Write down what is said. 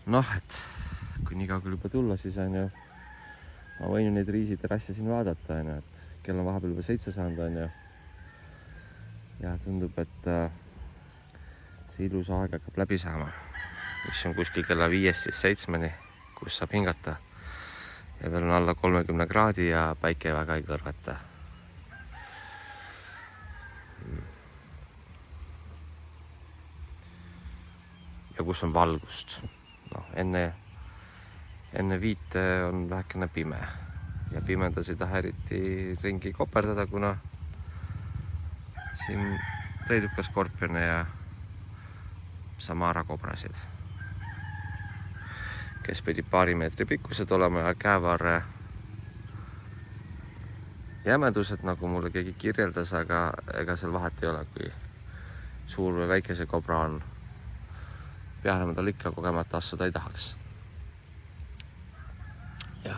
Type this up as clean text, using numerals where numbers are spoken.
Noh, et kui nii kaugel juba tulla, siis on ju, ma võin ju neid riisiterasse siin vaadata, on ju, et kell on vahepeal juba 7 saanud, on ju. Ja tundub, et see ilus aeg hakkab läbi saama, mis on kuskil kella 5-7, kus saab hingata. Ja veel on alla 30 kraadi ja päike väga ei kõrveta. Ja kus on valgust. No, enne 5 on vähekene pime ja pimedas ei taha eriti ringi koperdada, kuna siin leidub ka skorpione ja Samara kobrasid, kes pidi 2 meetri pikkused olema ja käevarre jämedused, nagu mulle keegi kirjeldas, aga ega seal vahet ei ole, kui suur või väike see kobra on. Peale ma tal ikka kogemata assuda ei tahaks. Ja